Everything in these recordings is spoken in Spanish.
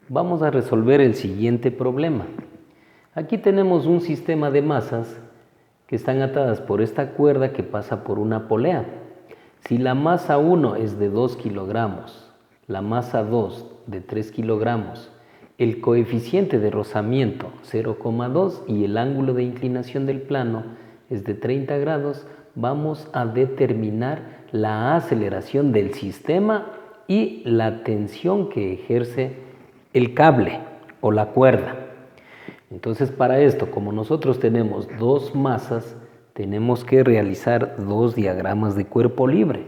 Vamos a resolver el siguiente problema. Aquí tenemos un sistema de masas que están atadas por esta cuerda que pasa por una polea. Si la masa 1 es de 2 kilogramos, la masa 2 de 3 kilogramos, el coeficiente de rozamiento 0,2 y el ángulo de inclinación del plano es de 30 grados, vamos a determinar la aceleración del sistema y la tensión que ejerce el cable o la cuerda. Entonces, para esto, como nosotros tenemos dos masas, tenemos que realizar dos diagramas de cuerpo libre.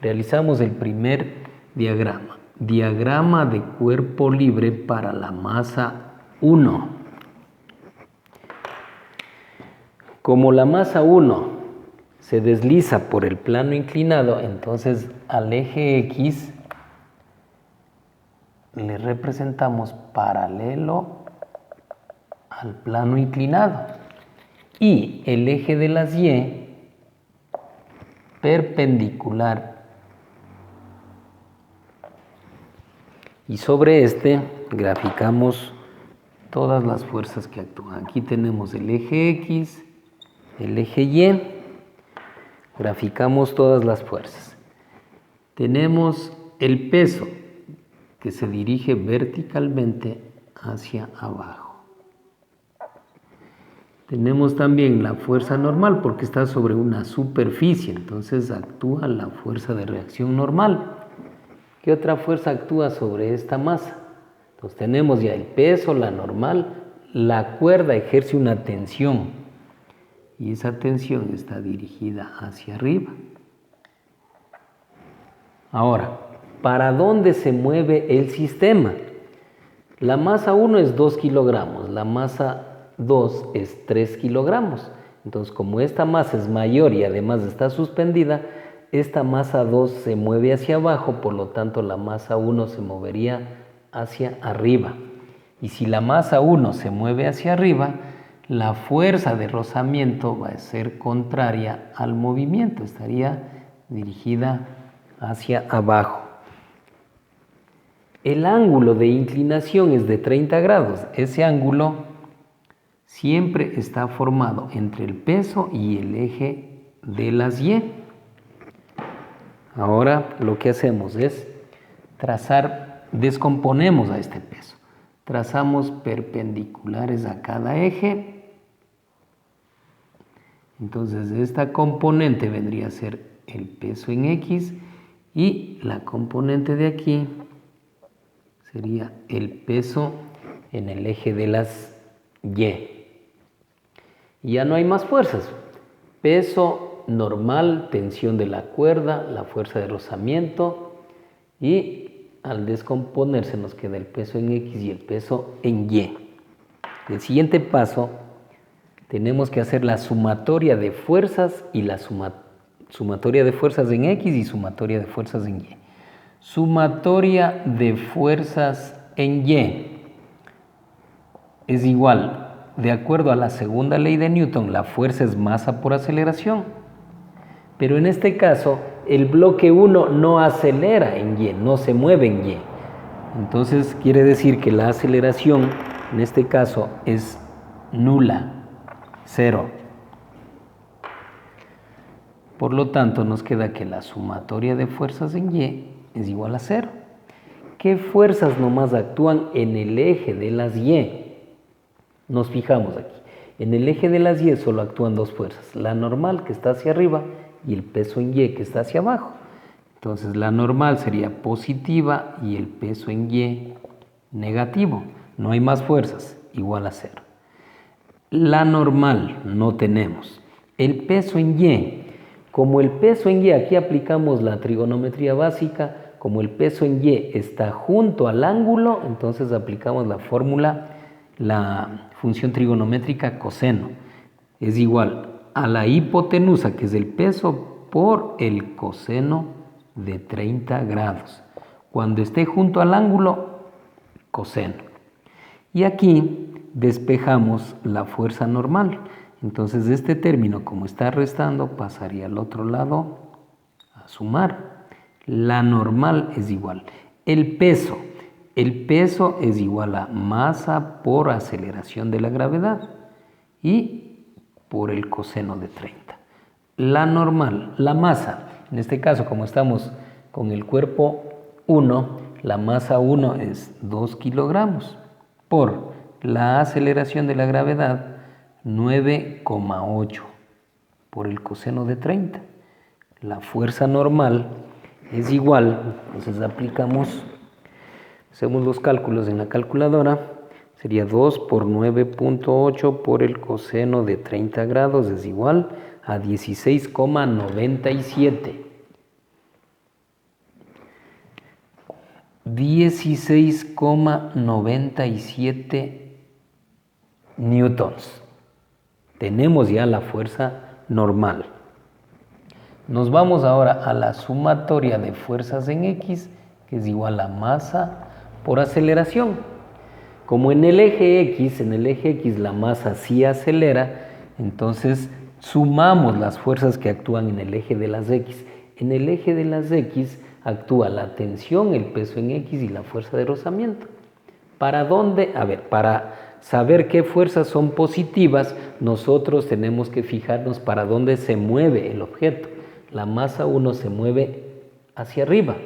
Realizamos el primer diagrama. Diagrama de cuerpo libre para la masa 1. Como la masa 1 se desliza por el plano inclinado, entonces al eje X le representamos paralelo al plano inclinado y el eje de las Y perpendicular, y sobre este graficamos todas las fuerzas que actúan. Aquí tenemos el eje X, el eje Y, graficamos todas las fuerzas. Tenemos el peso que se dirige verticalmente hacia abajo. Tenemos también la fuerza normal porque está sobre una superficie, entonces actúa la fuerza de reacción normal. ¿Qué otra fuerza actúa sobre esta masa? Entonces tenemos ya el peso, la normal, la cuerda ejerce una tensión y esa tensión está dirigida hacia arriba. Ahora, ¿para dónde se mueve el sistema? La masa 1 es 2 kilogramos, la masa 2 es 3 kilogramos. Entonces, como esta masa es mayor y además está suspendida, esta masa 2 se mueve hacia abajo, por lo tanto la masa 1 se movería hacia arriba. Y si la masa 1 se mueve hacia arriba, la fuerza de rozamiento va a ser contraria al movimiento, estaría dirigida hacia abajo. El ángulo de inclinación es de 30 grados. Ese ángulo siempre está formado entre el peso y el eje de las Y. Ahora lo que hacemos es trazar, descomponemos a este peso. Trazamos perpendiculares a cada eje. Entonces esta componente vendría a ser el peso en X y la componente de aquí sería el peso en el eje de las Y. Y ya no hay más fuerzas. Peso normal, tensión de la cuerda, la fuerza de rozamiento y al descomponerse nos queda el peso en X y el peso en Y. El siguiente paso tenemos que hacer la sumatoria de fuerzas y la sumatoria de fuerzas en X y sumatoria de fuerzas en Y. Sumatoria de fuerzas en Y es igual, de acuerdo a la segunda ley de Newton, la fuerza es masa por aceleración. Pero en este caso, el bloque 1 no acelera en Y, no se mueve en Y. Entonces quiere decir que la aceleración, en este caso, es nula, 0. Por lo tanto, nos queda que la sumatoria de fuerzas en Y es igual a 0. ¿Qué fuerzas nomás actúan en el eje de las Y? Nos fijamos aquí. En el eje de las Y solo actúan dos fuerzas, la normal que está hacia arriba y el peso en Y que está hacia abajo. Entonces la normal sería positiva y el peso en Y negativo. No hay más fuerzas, igual a 0. La normal no tenemos. El peso en Y. Como el peso en Y, aquí aplicamos la trigonometría básica, como el peso en Y está junto al ángulo, entonces aplicamos la fórmula, la función trigonométrica coseno. Es igual a la hipotenusa, que es el peso, por el coseno de 30 grados. Cuando esté junto al ángulo, coseno. Y aquí despejamos la fuerza normal. Entonces este término, como está restando, pasaría al otro lado a sumar. La normal es igual. El peso. El peso es igual a masa por aceleración de la gravedad y por el coseno de 30. La normal, la masa, en este caso como estamos con el cuerpo 1, la masa 1 es 2 kilogramos por la aceleración de la gravedad 9,8 por el coseno de 30. La fuerza normal es igual, entonces hacemos los cálculos en la calculadora, sería 2 por 9,8 por el coseno de 30 grados es igual a 16,97. 16,97 newtons. Tenemos ya la fuerza normal. Nos vamos ahora a la sumatoria de fuerzas en X, que es igual a masa por aceleración. Como en el eje X la masa sí acelera, entonces sumamos las fuerzas que actúan en el eje de las X. En el eje de las X actúa la tensión, el peso en X y la fuerza de rozamiento. ¿Para dónde? A ver, para saber qué fuerzas son positivas, nosotros tenemos que fijarnos para dónde se mueve el objeto. La masa 1 se mueve hacia arriba.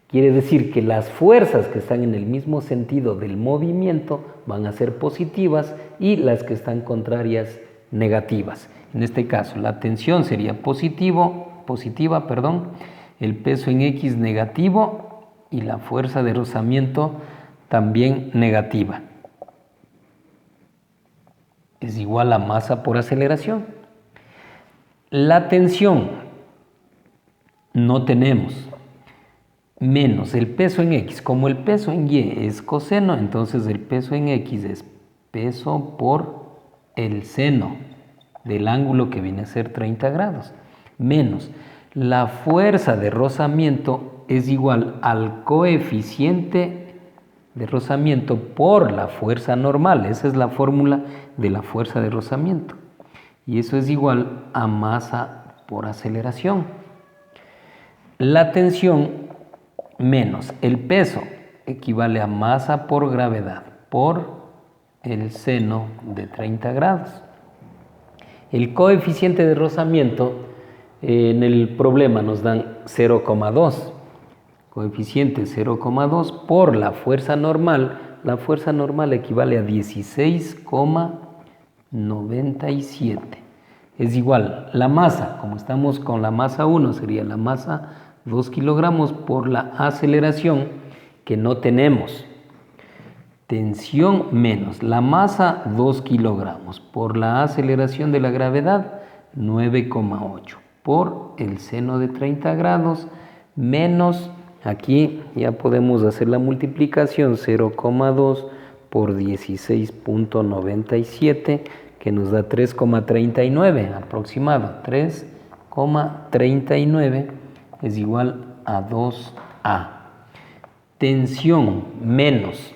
Quiere decir que las fuerzas que están en el mismo sentido del movimiento van a ser positivas y las que están contrarias negativas. En este caso, la tensión sería positiva, el peso en X negativo y la fuerza de rozamiento también negativa. Es igual a masa por aceleración. La tensión no tenemos, menos el peso en X. Como el peso en Y es coseno, entonces el peso en X es peso por el seno del ángulo que viene a ser 30 grados, menos la fuerza de rozamiento es igual al coeficiente de rozamiento por la fuerza normal. Esa es la fórmula de la fuerza de rozamiento. Y eso es igual a masa por aceleración. La tensión menos el peso equivale a masa por gravedad por el seno de 30 grados. El coeficiente de rozamiento en el problema nos dan 0,2. Coeficiente 0,2 por la fuerza normal. La fuerza normal equivale a 16,97. Es igual, la masa, como estamos con la masa 1, sería la masa 2 kilogramos por la aceleración que no tenemos. Tensión menos la masa 2 kilogramos por la aceleración de la gravedad 9,8 por el seno de 30 grados menos, aquí ya podemos hacer la multiplicación, 0,2 por 16,97 que nos da 3,39 aproximado. 3,39 es igual a 2A. Tensión menos,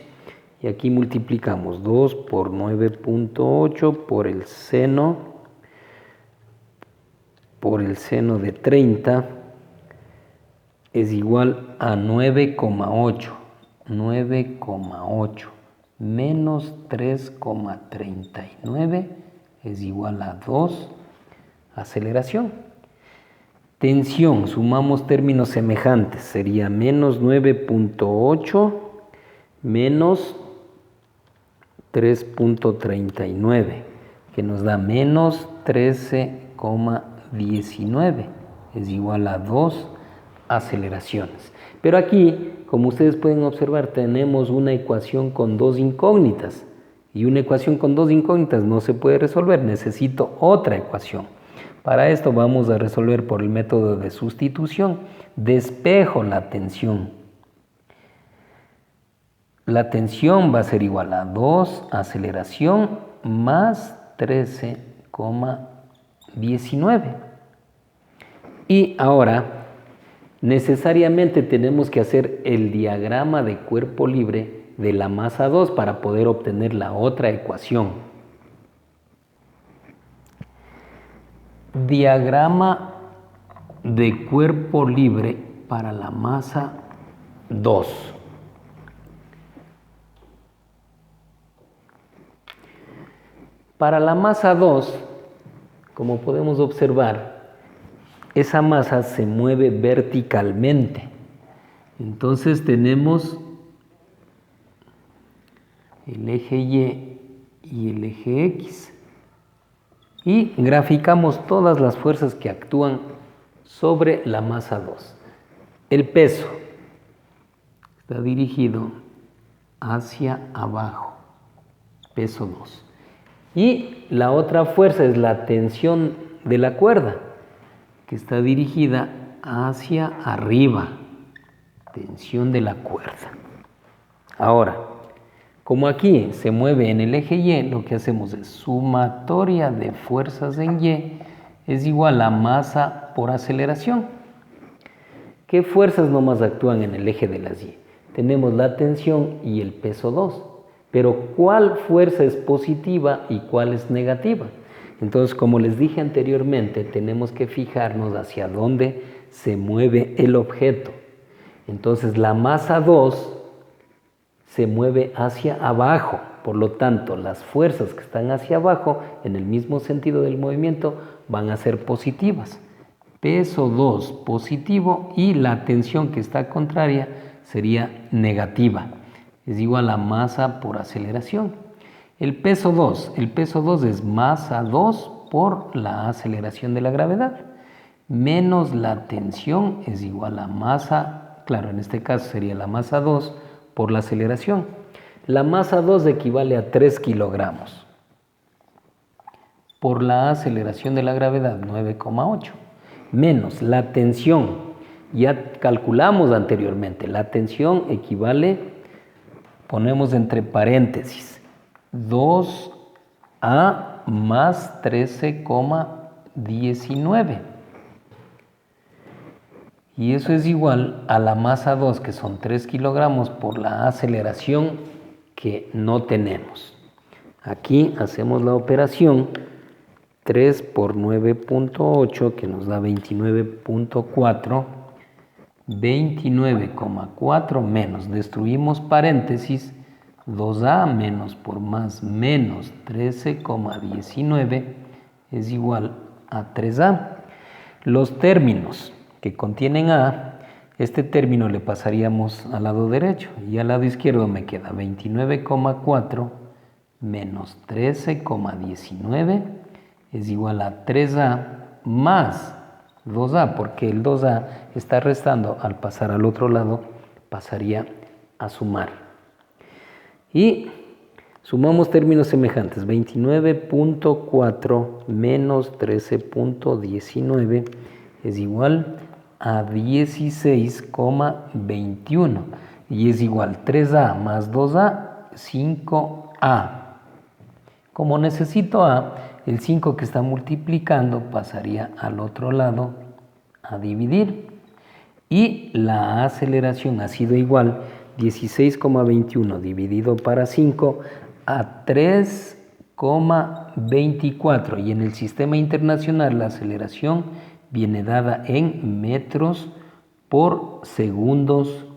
y aquí multiplicamos 2 por 9,8 por el seno de 30 es igual a 9,8 menos 3,39 es igual a 2 aceleración. Tensión, sumamos términos semejantes, sería menos 9,8 menos 3,39 que nos da menos 13,19 es igual a 2 aceleraciones. Pero aquí, como ustedes pueden observar, tenemos una ecuación con dos incógnitas y una ecuación con dos incógnitas no se puede resolver, necesito otra ecuación. Para esto vamos a resolver por el método de sustitución. Despejo la tensión. La tensión va a ser igual a 2 aceleración más 13,19. Y ahora necesariamente tenemos que hacer el diagrama de cuerpo libre de la masa 2 para poder obtener la otra ecuación. Diagrama de cuerpo libre para la masa 2. Para la masa 2, como podemos observar, esa masa se mueve verticalmente. Entonces tenemos el eje Y el eje X. Y graficamos todas las fuerzas que actúan sobre la masa 2. El peso está dirigido hacia abajo, peso 2. Y la otra fuerza es la tensión de la cuerda, que está dirigida hacia arriba, tensión de la cuerda. Ahora, como aquí se mueve en el eje Y, lo que hacemos es sumatoria de fuerzas en Y es igual a masa por aceleración. ¿Qué fuerzas nomás actúan en el eje de las Y? Tenemos la tensión y el peso 2. Pero ¿cuál fuerza es positiva y cuál es negativa? Entonces, como les dije anteriormente, tenemos que fijarnos hacia dónde se mueve el objeto. Entonces, la masa 2 se mueve hacia abajo. Por lo tanto, las fuerzas que están hacia abajo, en el mismo sentido del movimiento, van a ser positivas. Peso 2 positivo y la tensión que está contraria sería negativa. Es igual a masa por aceleración. El peso 2 es masa 2 por la aceleración de la gravedad, menos la tensión es igual a masa, claro, en este caso sería la masa 2 por la aceleración. La masa 2 equivale a 3 kilogramos. Por la aceleración de la gravedad, 9,8. Menos la tensión, ya calculamos anteriormente, la tensión equivale, ponemos entre paréntesis, 2A más 13,19. Y eso es igual a la masa 2, que son 3 kilogramos, por la aceleración que no tenemos. Aquí hacemos la operación, 3 por 9.8, que nos da 29.4, 29,4 menos, destruimos paréntesis, 2A menos por más menos 13,19 es igual a 3A. Los términos que contienen A, este término le pasaríamos al lado derecho y al lado izquierdo me queda 29,4 menos 13,19 es igual a 3A más 2A, porque el 2A está restando, al pasar al otro lado pasaría a sumar. Y sumamos términos semejantes, 29.4 menos 13.19 es igual a 16,21 y es igual 3A más 2A, 5A. Como necesito A, el 5 que está multiplicando pasaría al otro lado a dividir. Y la aceleración ha sido igual 16,21 dividido para 5 a 3,24. Y en el sistema internacional la aceleración viene dada en metros por segundos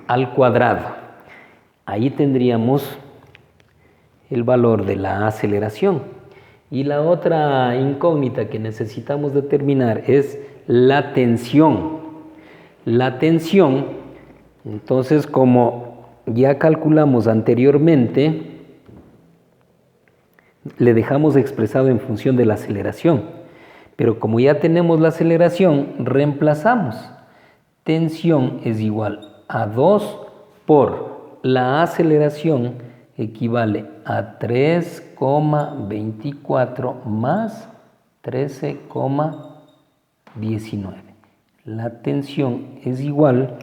al cuadrado. Ahí tendríamos el valor de la aceleración. Y la otra incógnita que necesitamos determinar es la tensión. La tensión, entonces, como ya calculamos anteriormente, le dejamos expresado en función de la aceleración. Pero como ya tenemos la aceleración, reemplazamos. Tensión es igual a 2 por la aceleración, equivale a 3,24 más 13,19. La tensión es igual,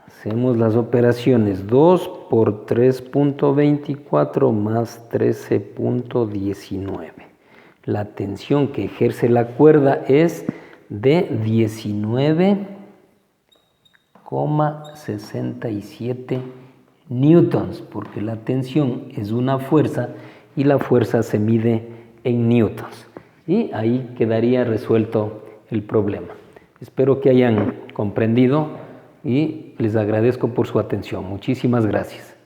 hacemos las operaciones, 2 por 3,24 más 13,19. La tensión que ejerce la cuerda es de 19,67 newtons, porque la tensión es una fuerza y la fuerza se mide en newtons. Y ahí quedaría resuelto el problema. Espero que hayan comprendido y les agradezco por su atención. Muchísimas gracias.